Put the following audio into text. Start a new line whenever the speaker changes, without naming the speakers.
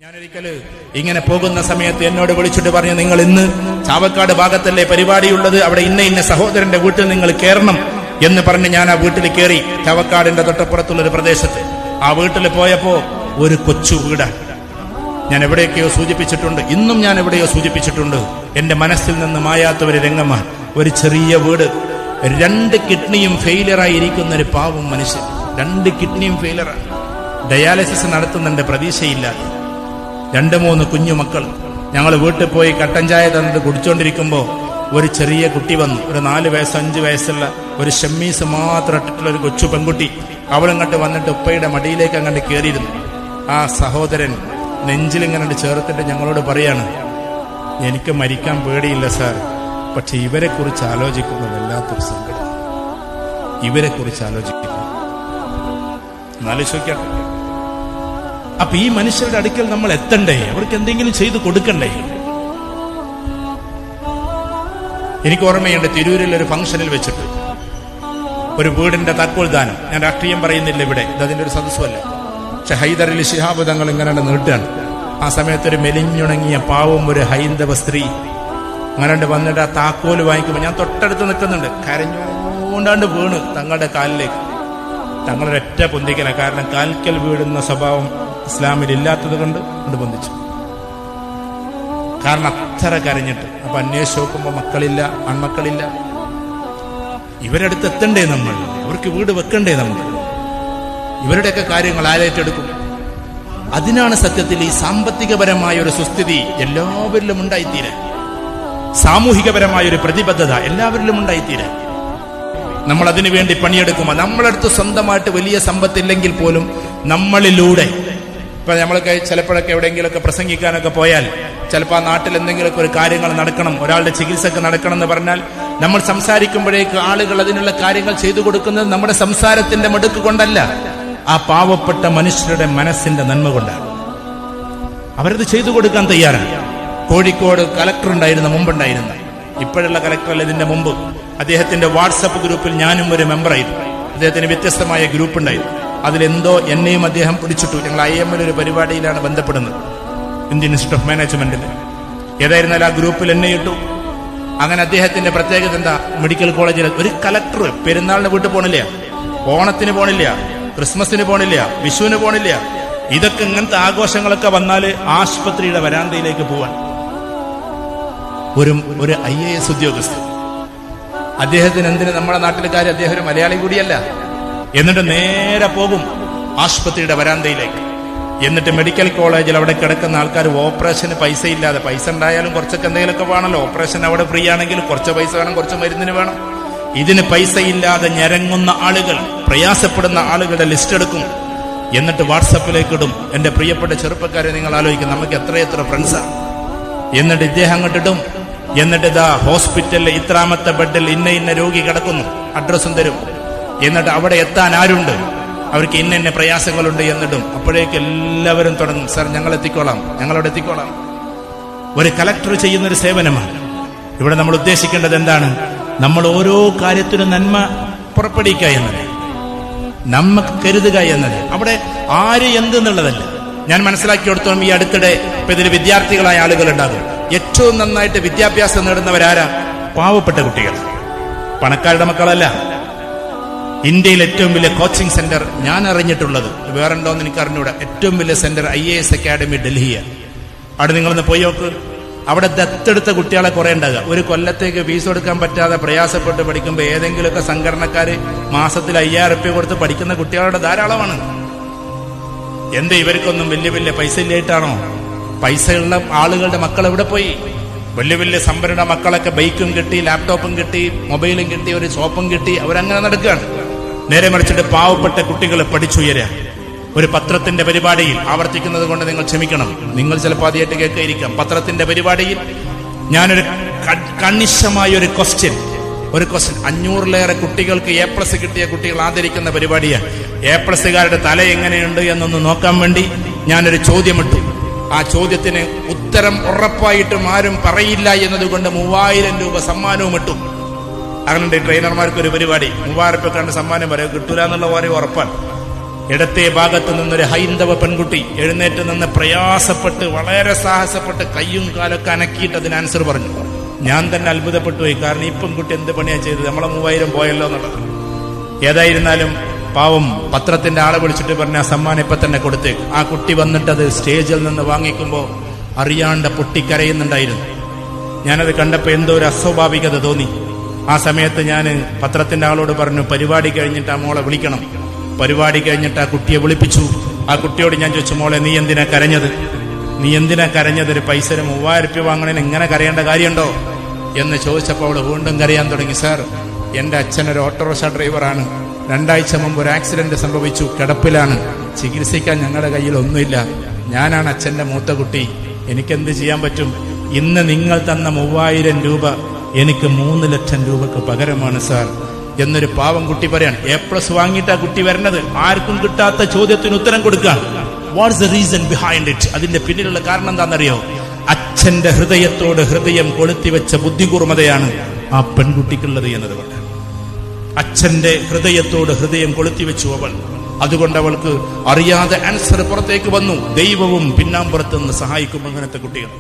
ഞാനൊരിക്കല് ഇങ്ങനെ പോകുന്ന സമയത്ത് എന്നോട് വിളിച്ചിട്ട് പറഞ്ഞു, നിങ്ങൾ ഇന്ന് ചാവക്കാട് ഭാഗത്തല്ലേ പരിപാടിയുള്ളത്, അവിടെ ഇന്ന സഹോദരന്റെ വീട്ടിൽ നിങ്ങൾ കയറണം എന്ന് പറഞ്ഞ് ഞാൻ ആ വീട്ടിൽ കയറി. ചാവക്കാടിന്റെ തൊട്ടപ്പുറത്തുള്ള ഒരു പ്രദേശത്ത് ആ വീട്ടിൽ പോയപ്പോ ഒരു കൊച്ചു വീടാണ്. ഞാൻ എവിടെയൊക്കെയോ സൂചിപ്പിച്ചിട്ടുണ്ട്, ഇന്നും ഞാൻ എവിടെയോ സൂചിപ്പിച്ചിട്ടുണ്ട്. എന്റെ മനസ്സിൽ നിന്ന് മായാത്ത ഒരു രംഗമാണ്. ഒരു ചെറിയ വീട്, 2 കിഡ്നിയും ഫെയിലിയറായി ഇരിക്കുന്ന ഒരു പാവം മനുഷ്യൻ. 2 കിഡ്നിയും ഫെയിലിയറാണ്, ഡയാലിസിസ് നടത്തുന്നുണ്ട്, പ്രതീക്ഷയില്ലാതെ. 2-3 കുഞ്ഞുമക്കൾ. ഞങ്ങൾ വീട്ടിൽ പോയി കട്ടൻ ചായ തന്നിട്ട് കുടിച്ചോണ്ടിരിക്കുമ്പോ ഒരു ചെറിയ കുട്ടി വന്നു. ഒരു 4 വയസ്സ് 5 വയസ്സുള്ള ഒരു ഷമ്മീസ് മാത്രം ഇട്ടിട്ടുള്ള ഒരു കൊച്ചു പെൺകുട്ടി. അവളങ്ങോട്ട് വന്നിട്ട് ഉപ്പയുടെ മടിയിലേക്ക് അങ്ങോട്ട് കയറിയിരുന്നു. ആ സഹോദരൻ നെഞ്ചിലിങ്ങനെ ചേർത്തിട്ട് ഞങ്ങളോട് പറയാണ്, എനിക്ക് മരിക്കാൻ പേടിയില്ല സാർ, പക്ഷെ ഇവരെ കുറിച്ച് ആലോചിക്കുന്നത് വല്ലാത്തൊരു സങ്കടം. ഇവരെ കുറിച്ച് ആലോചിക്കുന്നു, ആലോചിക്കട്ടെ. അപ്പൊ ഈ മനുഷ്യരുടെ അടുക്കൽ നമ്മൾ എത്തണ്ടേ? അവർക്ക് എന്തെങ്കിലും ചെയ്തു കൊടുക്കണ്ടേ? എനിക്ക് ഓർമ്മയുണ്ട്, തിരൂരിൽ ഒരു ഫംഗ്ഷനിൽ വെച്ചിട്ട് ഒരു വീടിന്റെ താക്കോൽ ദാനം. ഞാൻ രാഷ്ട്രീയം പറയുന്നില്ല ഇവിടെ, ഇതതിന്റെ ഒരു സദസ്സല്ല. പക്ഷെ ഹൈദർ അലി ശിഹാബ് തങ്ങൾ ഇങ്ങനെ നീട്ടാണ്. ആ സമയത്ത് ഒരു മെലിഞ്ഞുണങ്ങിയ പാവം ഒരു ഹൈന്ദവ സ്ത്രീ അങ്ങനെ വന്നിട്ട് ആ താക്കോല് വാങ്ങിക്കുമ്പോൾ ഞാൻ തൊട്ടടുത്ത് നിൽക്കുന്നുണ്ട്. കരഞ്ഞുകൊണ്ടാണ്ട് വീണ് തങ്ങളുടെ കാലിലേക്ക്. തങ്ങളൊരൊറ്റ പൊന്തിക്കല, കാരണം കാൽക്കൽ വീഴുന്ന സ്വഭാവം ഇസ്ലാമിൽ ഇല്ലാത്തത് കൊണ്ട് പൊന്തിച്ചു. കാരണം അത്ര കരഞ്ഞിട്ട്. അപ്പൊ അന്വേഷിച്ച് നോക്കുമ്പോ മക്കളില്ല, ആൺമക്കളില്ല. ഇവരടുത്ത് എത്തണ്ടേ നമ്മൾ? അവർക്ക് വീട് വെക്കണ്ടേ നമ്മൾ? ഇവരുടെയൊക്കെ കാര്യങ്ങൾ ആരേറ്റെടുക്കും? അതിനാണ് സത്യത്തിൽ ഈ സാമ്പത്തികപരമായ ഒരു സുസ്ഥിതി എല്ലാവരിലും ഉണ്ടായിത്തീരാൻ, സാമൂഹികപരമായ ഒരു പ്രതിബദ്ധത എല്ലാവരിലും ഉണ്ടായിത്തീരാൻ. നമ്മൾ അതിനു വേണ്ടി പണിയെടുക്കുമ്പോൾ നമ്മളടുത്ത് സ്വന്തമായിട്ട് വലിയ സമ്പത്തില്ലെങ്കിൽ പോലും നമ്മളിലൂടെ, ഇപ്പൊ നമ്മളൊക്കെ ചിലപ്പോഴൊക്കെ എവിടെയെങ്കിലുമൊക്കെ പ്രസംഗിക്കാനൊക്കെ പോയാൽ ചിലപ്പോൾ ആ നാട്ടിൽ എന്തെങ്കിലുമൊക്കെ ഒരു കാര്യങ്ങൾ നടക്കണം, ഒരാളുടെ ചികിത്സക്ക് നടക്കണം എന്ന് പറഞ്ഞാൽ നമ്മൾ സംസാരിക്കുമ്പോഴേക്ക് ആളുകൾ അതിനുള്ള കാര്യങ്ങൾ ചെയ്തു കൊടുക്കുന്നത് നമ്മുടെ സംസാരത്തിന്റെ മിടുക്ക് കൊണ്ടല്ല, ആ പാവപ്പെട്ട മനുഷ്യരുടെ മനസ്സിന്റെ നന്മ കൊണ്ടാണ്. അവരത് ചെയ്തു കൊടുക്കാൻ തയ്യാറാണ്. കോഴിക്കോട് കലക്ടർ ഉണ്ടായിരുന്ന, മുമ്പുണ്ടായിരുന്ന, ഇപ്പോഴുള്ള കലക്ടറല്ല, ഇതിന്റെ മുമ്പ് അദ്ദേഹത്തിന്റെ വാട്സപ്പ് ഗ്രൂപ്പിൽ ഞാനും ഒരു മെമ്പറായിരുന്നു. അദ്ദേഹത്തിന് വ്യത്യസ്തമായ ഗ്രൂപ്പ് ഉണ്ടായിരുന്നു. അതിലെന്തോ എന്നെയും അദ്ദേഹം പിടിച്ചിട്ടു. ഞങ്ങൾ IML ഒരു പരിപാടിയിലാണ് ബന്ധപ്പെടുന്നത്, ഇന്ത്യൻ ഇൻസ്റ്റിറ്റ്യൂട്ട് ഓഫ് മാനേജ്മെന്റിൽ. ഏതായിരുന്നാലും ആ ഗ്രൂപ്പിൽ എന്നെ ഇട്ടു. അങ്ങനെ അദ്ദേഹത്തിന്റെ പ്രത്യേകത എന്താ? മെഡിക്കൽ കോളേജിൽ ഒരു കലക്ടർ പെരുന്നാളിന് വീട്ടിൽ പോണില്ല, ഓണത്തിന് പോണില്ല, ക്രിസ്മസിന് പോണില്ല, വിഷുവിന് പോണില്ല. ഇതൊക്കെ ഇങ്ങനത്തെ ആഘോഷങ്ങളൊക്കെ വന്നാൽ ആശുപത്രിയുടെ വരാന്തയിലേക്ക് പോവാൻ ഒരു IAS ഉദ്യോഗസ്ഥൻ. അദ്ദേഹത്തിന് എന്തിന് നമ്മുടെ നാട്ടിലെ കാര്യം, അദ്ദേഹം ഒരു മലയാളി കൂടിയല്ല. എന്നിട്ട് നേരെ പോകും ആശുപത്രിയുടെ വരാന്തയിലേക്ക്. എന്നിട്ട് മെഡിക്കൽ കോളേജിൽ അവിടെ കിടക്കുന്ന ആൾക്കാർ ഓപ്പറേഷന് പൈസ ഇല്ലാതെ, പൈസ ഉണ്ടായാലും കുറച്ചൊക്കെ എന്തെങ്കിലുമൊക്കെ വേണമല്ലോ, ഓപ്പറേഷൻ അവിടെ ഫ്രീ ആണെങ്കിൽ കുറച്ച് പൈസ വേണം, കുറച്ച് മരുന്നിന് വേണം. ഇതിന് പൈസ ഇല്ലാതെ ഞരങ്ങുന്ന ആളുകൾ, പ്രയാസപ്പെടുന്ന ആളുകളുടെ ലിസ്റ്റ് എടുക്കും. എന്നിട്ട് വാട്സപ്പിലേക്ക് ഇടും. എന്റെ പ്രിയപ്പെട്ട ചെറുപ്പക്കാരെ, നിങ്ങൾ ആലോചിക്കും, നമുക്ക് എത്രയെത്ര ഫ്രണ്ട്സാണ്. എന്നിട്ട് ഇദ്ദേഹം അങ്ങോട്ടിടും. എന്നിട്ട് ഇതാ ഹോസ്പിറ്റലിൽ ഇത്രാമത്തെ ബെഡിൽ ഇന്ന രോഗി കിടക്കുന്നു, അഡ്രസ്സും തരും. എന്നിട്ട് അവിടെ എത്താൻ ആരുണ്ട്, അവർക്ക് ഇന്ന പ്രയാസങ്ങളുണ്ട് എന്നിടും. അപ്പോഴേക്ക് എല്ലാവരും തുടങ്ങും, സാർ ഞങ്ങൾ എത്തിക്കോളാം, ഞങ്ങളവിടെ എത്തിക്കോളാം. ഒരു കലക്ടർ ചെയ്യുന്നൊരു സേവനമാണ്. ഇവിടെ നമ്മൾ ഉദ്ദേശിക്കേണ്ടത് എന്താണ്? നമ്മൾ ഓരോ കാര്യത്തിനും നന്മ പുറപ്പെടുവിക്കുക എന്നത്, നമുക്ക് കരുതുക എന്നത്. അവിടെ ആര് എന്തെന്നുള്ളതല്ല. ഞാൻ മനസ്സിലാക്കിയെടുത്തോളം ഈ അടുത്തിടെ ഇപ്പൊ ഇതിൽ വിദ്യാർത്ഥികളായ ആളുകൾ ഉണ്ടാകും. ഏറ്റവും നന്നായിട്ട് വിദ്യാഭ്യാസം നേടുന്നവരാരാ? പാവപ്പെട്ട കുട്ടികൾ, പണക്കാരുടെ മക്കളല്ല. ഇന്ത്യയിൽ ഏറ്റവും വലിയ കോച്ചിങ് സെന്റർ ഞാൻ അറിഞ്ഞിട്ടുള്ളത്, വേറെണ്ടോന്ന് എനിക്ക് അറിഞ്ഞൂടാ, ഏറ്റവും വലിയ സെന്റർ IAS അക്കാഡമി ഡൽഹിയാണ്. അവിടെ നിങ്ങളൊന്ന് പോയി നോക്ക്. അവിടെ ദത്തെടുത്ത കുട്ടികളെ കുറെ ഉണ്ടാകുക. ഒരു കൊല്ലത്തേക്ക് ഫീസ് കൊടുക്കാൻ പറ്റാതെ പ്രയാസപ്പെട്ട് പഠിക്കുമ്പോൾ ഏതെങ്കിലുമൊക്കെ സംഘടനക്കാര് മാസത്തിൽ 5000 രൂപ കൊടുത്ത് പഠിക്കുന്ന കുട്ടികളുടെ ധാരാളമാണ്. എന്ത് ഇവർക്കൊന്നും വലിയ പൈസ ഇല്ലായിട്ടാണോ? പൈസയുള്ള ആളുകളുടെ മക്കൾ എവിടെ പോയി? വലിയ സംഭരണ മക്കളൊക്കെ ബൈക്കും കിട്ടി, ലാപ്ടോപ്പും കിട്ടി, മൊബൈലും കിട്ടി, ഒരു ഷോപ്പും കിട്ടി, അവരങ്ങനെ നടക്കുകയാണ്. നേരെ മറിച്ചിട്ട് പാവപ്പെട്ട കുട്ടികൾ പഠിച്ചുയരാ. ഒരു പത്രത്തിന്റെ പരിപാടിയിൽ, ആവർത്തിക്കുന്നത് കൊണ്ട് നിങ്ങൾ ക്ഷമിക്കണം, നിങ്ങൾ ചിലപ്പോൾ ആദ്യമായിട്ട് കേൾക്കായിരിക്കാം. പത്രത്തിന്റെ പരിപാടിയിൽ ഞാനൊരു കണിശമായ ഒരു ക്വസ്റ്റ്യൻ 500-ലേറെ കുട്ടികൾക്ക് A+ കിട്ടിയ കുട്ടികൾ ആദരിക്കുന്ന പരിപാടിയാണ്. A+കാരുടെ തല എങ്ങനെയുണ്ട് എന്നൊന്ന് നോക്കാൻ വേണ്ടി ഞാനൊരു ചോദ്യമിട്ടു. ആ ചോദ്യത്തിന് ഉത്തരം ഉറപ്പായിട്ടും ആരും പറയില്ല എന്നതുകൊണ്ട് 3000 രൂപ സമ്മാനവും ഇട്ടു. അങ്ങനെ ട്രെയിനർമാർക്ക് ഒരു പരിപാടി, 3000 രൂപ കണ്ട് സമ്മാനം വരെ കിട്ടൂല എന്നുള്ള കാര്യം ഉറപ്പാണ്. ഇടത്തെ ഭാഗത്ത് നിന്നൊരു ഹൈന്ദവ പെൺകുട്ടി എഴുന്നേറ്റ് നിന്ന് പ്രയാസപ്പെട്ട് വളരെ സാഹസപ്പെട്ട് കയ്യും കാലൊക്കെ അനക്കിയിട്ട് അതിന് ആൻസർ പറഞ്ഞു. ഞാൻ തന്നെ അത്ഭുതപ്പെട്ടു പോയി. കാരണം ഈ പെൺകുട്ടി എന്ത് പണിയാ ചെയ്തത്? നമ്മളെ 3000 പോയല്ലോ എന്നുള്ളത്. ഏതായിരുന്നാലും പാവം പത്രത്തിന്റെ ആളെ വിളിച്ചിട്ട് പറഞ്ഞ ആ സമ്മാനം ഇപ്പൊ തന്നെ കൊടുത്തേക്ക്. ആ കുട്ടി വന്നിട്ടത് സ്റ്റേജിൽ നിന്ന് വാങ്ങിക്കുമ്പോ അറിയാണ്ട് പൊട്ടിക്കരയുന്നുണ്ടായിരുന്നു. ഞാനത് കണ്ടപ്പോ എന്തോ ഒരു അസ്വാഭാവികത തോന്നി. ആ സമയത്ത് ഞാൻ പത്രത്തിന്റെ ആളോട് പറഞ്ഞു, പരിപാടി കഴിഞ്ഞിട്ട് ആ മോളെ വിളിക്കണം. പരിപാടി കഴിഞ്ഞിട്ട് ആ കുട്ടിയെ വിളിപ്പിച്ചു. ആ കുട്ടിയോട് ഞാൻ ചോദിച്ചു, മോളെ നീ എന്തിനാ കരഞ്ഞത്? നീ എന്തിനാ കരഞ്ഞത്? ഒരു പൈസ 3000 രൂപ വാങ്ങണേന് ഇങ്ങനെ കരയേണ്ട കാര്യമുണ്ടോ എന്ന് ചോദിച്ചപ്പോൾ അവൾ വീണ്ടും കരയാൻ തുടങ്ങി. സാർ, എന്റെ അച്ഛനൊരു ഓട്ടോറിക്ഷ ഡ്രൈവറാണ്. 2 ആഴ്ച മുമ്പ് ഒരു ആക്സിഡന്റ് സംഭവിച്ചു, കിടപ്പിലാണ്. ചികിത്സിക്കാൻ ഞങ്ങളുടെ കയ്യിൽ ഒന്നുമില്ല. ഞാനാണ് അച്ഛന്റെ മൂത്ത കുട്ടി. എനിക്കെന്ത് ചെയ്യാൻ പറ്റും? ഇന്ന് നിങ്ങൾ തന്ന 3000 രൂപ എനിക്ക് 3 ലക്ഷം രൂപക്ക് പകരമാണ് സാർ എന്നൊരു പാവം കുട്ടി പറയാണ്. A+ വാങ്ങിയിട്ട് ആ കുട്ടി വരുന്നത് ആർക്കും കിട്ടാത്ത ചോദ്യത്തിന് ഉത്തരം കൊടുക്കുക. What's the reason behind it? അതിന്റെ പിന്നിലുള്ള കാരണം എന്താണെന്നറിയോ? അച്ഛന്റെ ഹൃദയത്തോട് ഹൃദയം കൊളുത്തിവെച്ച ബുദ്ധികൂർമ്മതയാണ് ആ പെൺകുട്ടിക്കുള്ളത് എന്നതുകൊണ്ട്. അച്ഛന്റെ ഹൃദയത്തോട് ഹൃദയം കൊളുത്തിവെച്ചു അവൾ. അതുകൊണ്ട് അവൾക്ക് അറിയാതെ ആൻസർ പുറത്തേക്ക് വന്നു. ദൈവവും പിന്നാമ്പുറത്ത് നിന്ന് സഹായിക്കും അങ്ങനത്തെ കുട്ടികൾ.